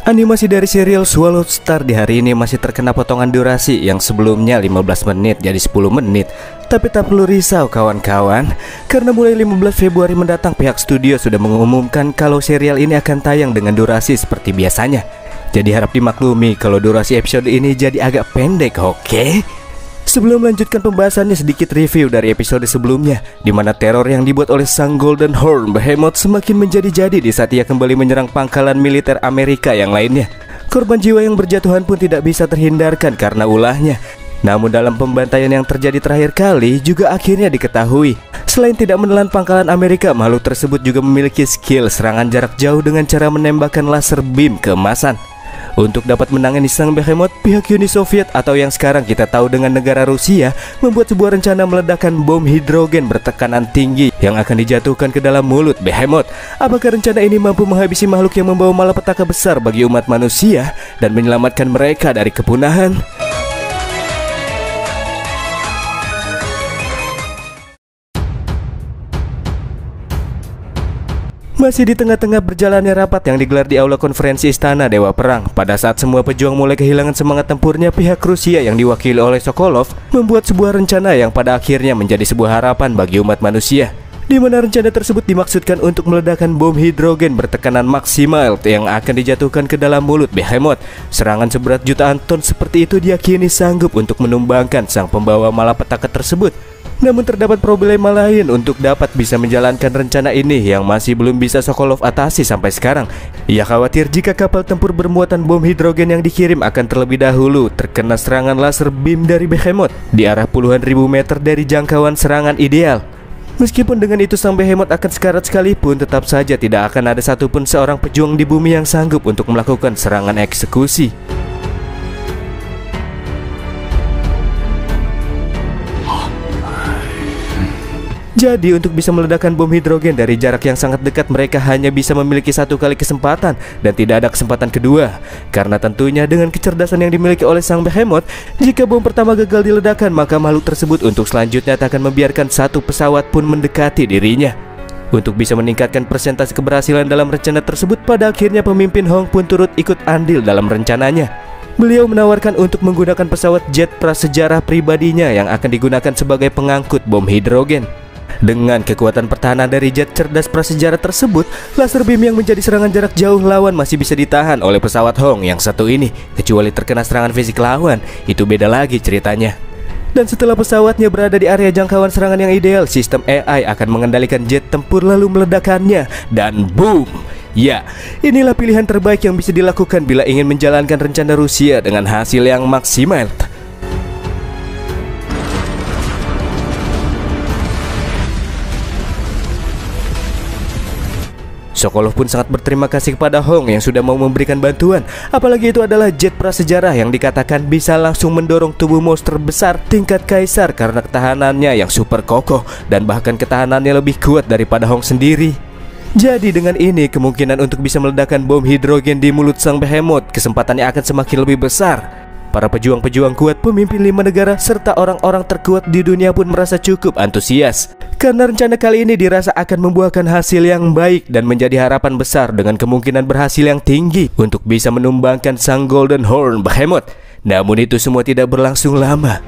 Animasi dari serial Swallowed Star di hari ini masih terkena potongan durasi yang sebelumnya 15 menit jadi 10 menit. Tapi tak perlu risau kawan-kawan, karena mulai 15 Februari mendatang pihak studio sudah mengumumkan kalau serial ini akan tayang dengan durasi seperti biasanya. Jadi harap dimaklumi kalau durasi episode ini jadi agak pendek, oke? Sebelum melanjutkan pembahasannya, sedikit review dari episode sebelumnya, di mana teror yang dibuat oleh sang Golden Horn Behemoth semakin menjadi-jadi di saat ia kembali menyerang pangkalan militer Amerika yang lainnya. Korban jiwa yang berjatuhan pun tidak bisa terhindarkan karena ulahnya. Namun dalam pembantaian yang terjadi terakhir kali juga akhirnya diketahui, selain tidak menelan pangkalan Amerika, makhluk tersebut juga memiliki skill serangan jarak jauh dengan cara menembakkan laser beam keemasan. Untuk dapat menangani sang Behemoth, pihak Uni Soviet atau yang sekarang kita tahu dengan negara Rusia membuat sebuah rencana meledakkan bom hidrogen bertekanan tinggi yang akan dijatuhkan ke dalam mulut Behemoth. Apakah rencana ini mampu menghabisi makhluk yang membawa malapetaka besar bagi umat manusia dan menyelamatkan mereka dari kepunahan? Masih di tengah-tengah berjalannya rapat yang digelar di Aula Konferensi Istana Dewa Perang, pada saat semua pejuang mulai kehilangan semangat tempurnya, pihak Rusia yang diwakili oleh Sokolov membuat sebuah rencana yang pada akhirnya menjadi sebuah harapan bagi umat manusia, di mana rencana tersebut dimaksudkan untuk meledakkan bom hidrogen bertekanan maksimal yang akan dijatuhkan ke dalam mulut Behemoth. Serangan seberat jutaan ton seperti itu diyakini sanggup untuk menumbangkan sang pembawa malapetaka tersebut. Namun terdapat problema lain untuk dapat bisa menjalankan rencana ini yang masih belum bisa Sokolov atasi sampai sekarang. Ia khawatir jika kapal tempur bermuatan bom hidrogen yang dikirim akan terlebih dahulu terkena serangan laser beam dari Behemoth di arah puluhan ribu meter dari jangkauan serangan ideal. Meskipun dengan itu sang Behemoth akan sekarat sekalipun, tetap saja tidak akan ada satupun seorang pejuang di bumi yang sanggup untuk melakukan serangan eksekusi. Jadi untuk bisa meledakkan bom hidrogen dari jarak yang sangat dekat, mereka hanya bisa memiliki satu kali kesempatan dan tidak ada kesempatan kedua. Karena tentunya dengan kecerdasan yang dimiliki oleh sang Behemoth, jika bom pertama gagal diledakkan, maka makhluk tersebut untuk selanjutnya tak akan membiarkan satu pesawat pun mendekati dirinya. Untuk bisa meningkatkan persentase keberhasilan dalam rencana tersebut, pada akhirnya pemimpin Hong pun turut ikut andil dalam rencananya. Beliau menawarkan untuk menggunakan pesawat jet prasejarah pribadinya yang akan digunakan sebagai pengangkut bom hidrogen. Dengan kekuatan pertahanan dari jet cerdas prasejarah tersebut, laser beam yang menjadi serangan jarak jauh lawan masih bisa ditahan oleh pesawat Hong yang satu ini. Kecuali terkena serangan fisik lawan, itu beda lagi ceritanya. Dan setelah pesawatnya berada di area jangkauan serangan yang ideal, sistem AI akan mengendalikan jet tempur lalu meledakkannya. Dan boom! Ya, inilah pilihan terbaik yang bisa dilakukan bila ingin menjalankan rencana Rusia dengan hasil yang maksimal. Sokolov pun sangat berterima kasih kepada Hong yang sudah mau memberikan bantuan. Apalagi itu adalah jet prasejarah yang dikatakan bisa langsung mendorong tubuh monster besar tingkat kaisar karena ketahanannya yang super kokoh dan bahkan ketahanannya lebih kuat daripada Hong sendiri. Jadi dengan ini kemungkinan untuk bisa meledakkan bom hidrogen di mulut sang Behemoth kesempatannya akan semakin lebih besar. Para pejuang-pejuang kuat, pemimpin 5 negara, serta orang-orang terkuat di dunia pun merasa cukup antusias karena rencana kali ini dirasa akan membuahkan hasil yang baik dan menjadi harapan besar dengan kemungkinan berhasil yang tinggi untuk bisa menumbangkan sang Golden Horn Behemoth. Namun itu semua tidak berlangsung lama.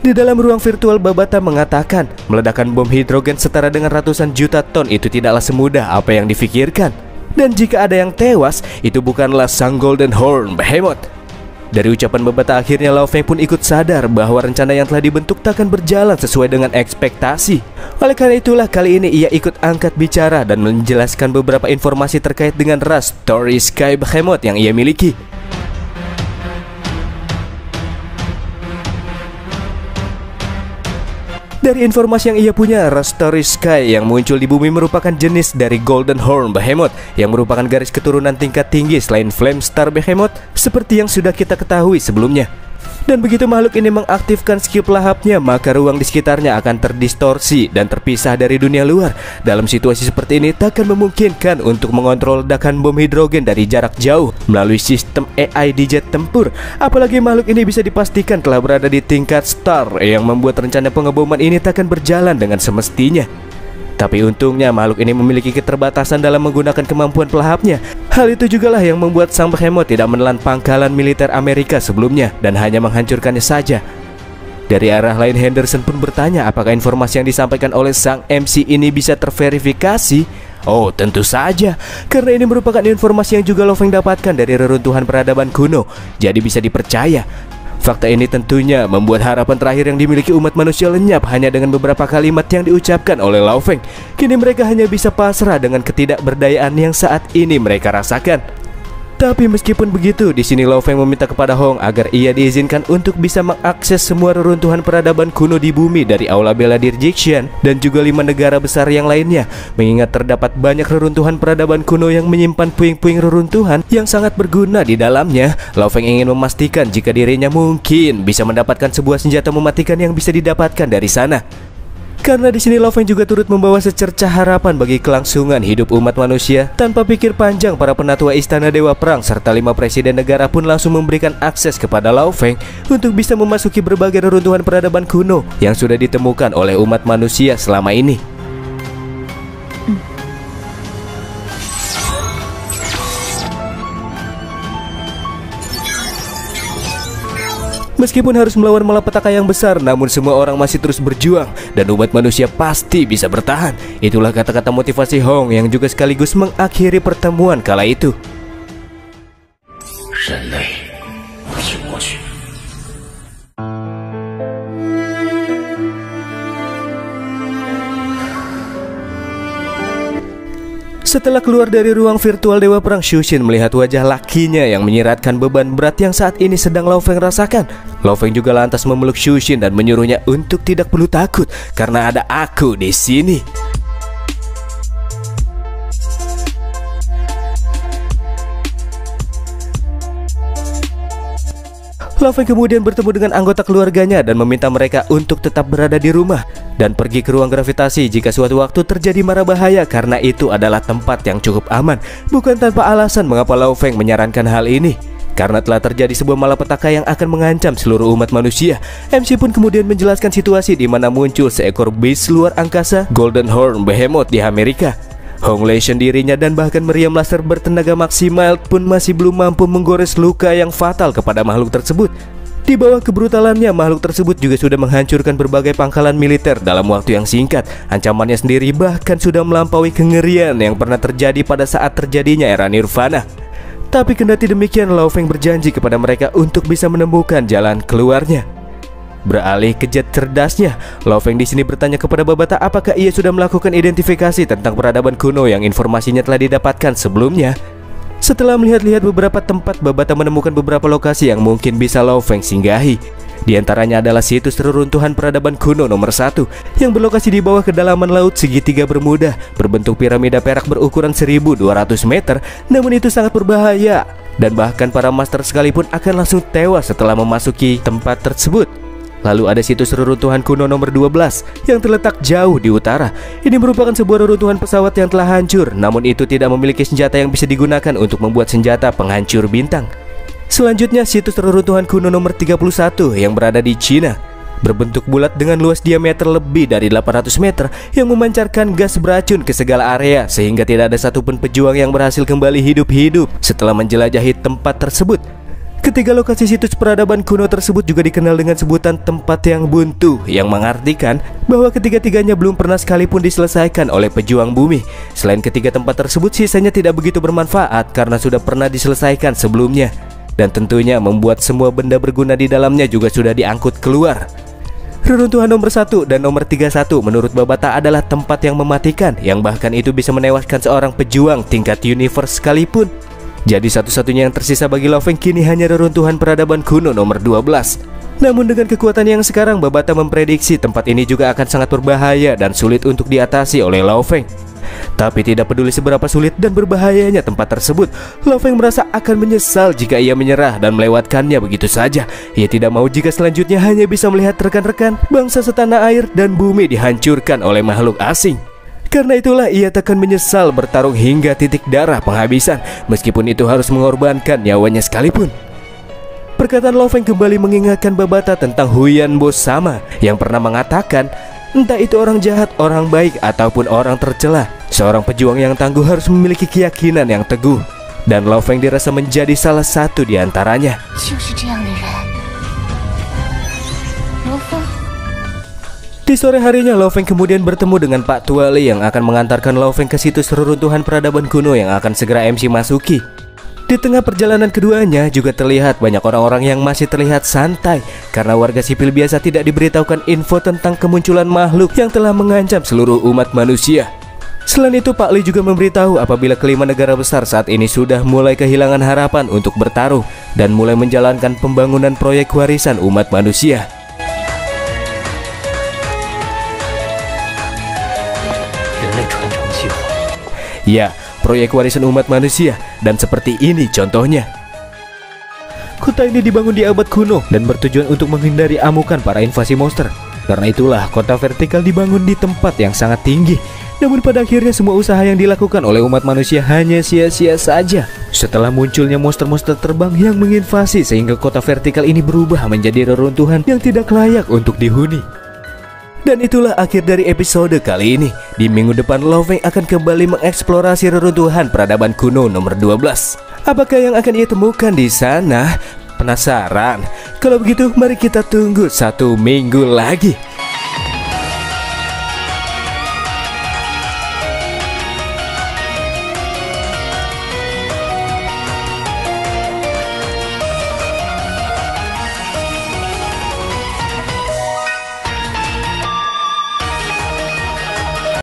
Di dalam ruang virtual, Babata mengatakan meledakkan bom hidrogen setara dengan ratusan juta ton itu tidaklah semudah apa yang difikirkan. Dan jika ada yang tewas, itu bukanlah sang Golden Horn Behemoth. Dari ucapan Babata akhirnya Lao Feng pun ikut sadar bahwa rencana yang telah dibentuk tak akan berjalan sesuai dengan ekspektasi. Oleh karena itulah kali ini ia ikut angkat bicara dan menjelaskan beberapa informasi terkait dengan ras Story Sky Behemoth yang ia miliki. Dari informasi yang ia punya, ras Story Sky yang muncul di bumi merupakan jenis dari Golden Horn Behemoth yang merupakan garis keturunan tingkat tinggi selain Flame Star Behemoth seperti yang sudah kita ketahui sebelumnya. Dan begitu makhluk ini mengaktifkan skill pelahapnya, maka ruang di sekitarnya akan terdistorsi dan terpisah dari dunia luar. Dalam situasi seperti ini tak akan memungkinkan untuk mengontrol ledakan bom hidrogen dari jarak jauh melalui sistem AI di jet tempur. Apalagi makhluk ini bisa dipastikan telah berada di tingkat star yang membuat rencana pengeboman ini tak akan berjalan dengan semestinya. Tapi untungnya makhluk ini memiliki keterbatasan dalam menggunakan kemampuan pelahapnya. Hal itu jugalah yang membuat sang Behemoth tidak menelan pangkalan militer Amerika sebelumnya dan hanya menghancurkannya saja. Dari arah lain, Henderson pun bertanya apakah informasi yang disampaikan oleh sang MC ini bisa terverifikasi. Oh, tentu saja, karena ini merupakan informasi yang juga Lo Feng dapatkan dari reruntuhan peradaban kuno, jadi bisa dipercaya. Fakta ini tentunya membuat harapan terakhir yang dimiliki umat manusia lenyap hanya dengan beberapa kalimat yang diucapkan oleh Lo Feng. Kini mereka hanya bisa pasrah dengan ketidakberdayaan yang saat ini mereka rasakan. Tapi meskipun begitu, di sini Lo Feng meminta kepada Hong agar ia diizinkan untuk bisa mengakses semua reruntuhan peradaban kuno di bumi dari Aula Bela Diri Jixian dan juga 5 negara besar yang lainnya. Mengingat terdapat banyak reruntuhan peradaban kuno yang menyimpan puing-puing reruntuhan yang sangat berguna di dalamnya, Lo Feng ingin memastikan jika dirinya mungkin bisa mendapatkan sebuah senjata mematikan yang bisa didapatkan dari sana. Karena di sini Lo Feng juga turut membawa secercah harapan bagi kelangsungan hidup umat manusia. Tanpa pikir panjang, para penatua Istana Dewa Perang serta 5 presiden negara pun langsung memberikan akses kepada Lo Feng untuk bisa memasuki berbagai reruntuhan peradaban kuno yang sudah ditemukan oleh umat manusia selama ini. Meskipun harus melawan malapetaka yang besar, namun semua orang masih terus berjuang dan umat manusia pasti bisa bertahan. Itulah kata-kata motivasi Hong yang juga sekaligus mengakhiri pertemuan kala itu. Setelah keluar dari ruang virtual Dewa Perang, Xu Xin melihat wajah lakinya yang menyiratkan beban berat yang saat ini sedang Lo Feng rasakan. Lo Feng juga lantas memeluk Xu Xin dan menyuruhnya untuk tidak perlu takut karena ada aku di sini. Lo Feng kemudian bertemu dengan anggota keluarganya dan meminta mereka untuk tetap berada di rumah dan pergi ke ruang gravitasi jika suatu waktu terjadi mara bahaya, karena itu adalah tempat yang cukup aman. Bukan tanpa alasan mengapa Lo Feng menyarankan hal ini, karena telah terjadi sebuah malapetaka yang akan mengancam seluruh umat manusia. MC pun kemudian menjelaskan situasi di mana muncul seekor beast luar angkasa Golden Horn Behemoth di Amerika. Hong Lesion dirinya dan bahkan meriam laser bertenaga maksimal pun masih belum mampu menggores luka yang fatal kepada makhluk tersebut. Di bawah kebrutalannya, makhluk tersebut juga sudah menghancurkan berbagai pangkalan militer dalam waktu yang singkat. Ancamannya sendiri bahkan sudah melampaui kengerian yang pernah terjadi pada saat terjadinya era Nirvana. Tapi kendati demikian, Lo Feng berjanji kepada mereka untuk bisa menemukan jalan keluarnya. Beralih ke jet cerdasnya, Lo Feng di sini bertanya kepada Babata apakah ia sudah melakukan identifikasi tentang peradaban kuno yang informasinya telah didapatkan sebelumnya. Setelah melihat-lihat beberapa tempat, Babata menemukan beberapa lokasi yang mungkin bisa Lo Feng singgahi. Di antaranya adalah situs reruntuhan peradaban kuno nomor 1 yang berlokasi di bawah kedalaman laut segitiga Bermuda, berbentuk piramida perak berukuran 1200 meter. Namun itu sangat berbahaya dan bahkan para master sekalipun akan langsung tewas setelah memasuki tempat tersebut. Lalu ada situs reruntuhan kuno nomor 12 yang terletak jauh di utara. Ini merupakan sebuah reruntuhan pesawat yang telah hancur, namun itu tidak memiliki senjata yang bisa digunakan untuk membuat senjata penghancur bintang. Selanjutnya situs reruntuhan kuno nomor 31 yang berada di Cina, berbentuk bulat dengan luas diameter lebih dari 800 meter yang memancarkan gas beracun ke segala area sehingga tidak ada satupun pejuang yang berhasil kembali hidup-hidup setelah menjelajahi tempat tersebut. Ketiga lokasi situs peradaban kuno tersebut juga dikenal dengan sebutan tempat yang buntu, yang mengartikan bahwa ketiga-tiganya belum pernah sekalipun diselesaikan oleh pejuang bumi. Selain ketiga tempat tersebut, sisanya tidak begitu bermanfaat karena sudah pernah diselesaikan sebelumnya. Dan tentunya membuat semua benda berguna di dalamnya juga sudah diangkut keluar. Reruntuhan nomor 1 dan nomor 31 menurut Babata adalah tempat yang mematikan, yang bahkan itu bisa menewaskan seorang pejuang tingkat universe sekalipun. Jadi satu-satunya yang tersisa bagi Lo Feng kini hanya reruntuhan peradaban kuno nomor 12. Namun dengan kekuatan yang sekarang, Babata memprediksi tempat ini juga akan sangat berbahaya dan sulit untuk diatasi oleh Lo Feng. Tapi tidak peduli seberapa sulit dan berbahayanya tempat tersebut, Lo Feng merasa akan menyesal jika ia menyerah dan melewatkannya begitu saja. Ia tidak mau jika selanjutnya hanya bisa melihat rekan-rekan bangsa setanah air dan bumi dihancurkan oleh makhluk asing. Karena itulah ia takkan menyesal bertarung hingga titik darah penghabisan, meskipun itu harus mengorbankan nyawanya sekalipun. Perkataan Lo Feng kembali mengingatkan Babata tentang Huyan Bo Sama yang pernah mengatakan, Entah itu orang jahat, orang baik, ataupun orang tercela, seorang pejuang yang tangguh harus memiliki keyakinan yang teguh. Dan Lo Feng dirasa menjadi salah satu di antaranya. Di sore harinya, Lo Feng kemudian bertemu dengan Pak Tua Li yang akan mengantarkan Lo Feng ke situs reruntuhan peradaban kuno yang akan segera MC masuki. Di tengah perjalanan keduanya juga terlihat banyak orang-orang yang masih terlihat santai karena warga sipil biasa tidak diberitahukan info tentang kemunculan makhluk yang telah mengancam seluruh umat manusia. Selain itu, Pak Li juga memberitahu apabila kelima negara besar saat ini sudah mulai kehilangan harapan untuk bertaruh dan mulai menjalankan pembangunan proyek warisan umat manusia. Ya, proyek warisan umat manusia, dan seperti ini contohnya. Kota ini dibangun di abad kuno dan bertujuan untuk menghindari amukan para invasi monster. Karena itulah kota vertikal dibangun di tempat yang sangat tinggi. Namun pada akhirnya semua usaha yang dilakukan oleh umat manusia hanya sia-sia saja. Setelah munculnya monster-monster terbang yang menginvasi sehingga kota vertikal ini berubah menjadi reruntuhan yang tidak layak untuk dihuni. Dan itulah akhir dari episode kali ini. Di minggu depan Lo Feng akan kembali mengeksplorasi reruntuhan peradaban kuno nomor 12. Apakah yang akan ia temukan di sana? Penasaran? Kalau begitu mari kita tunggu 1 minggu lagi.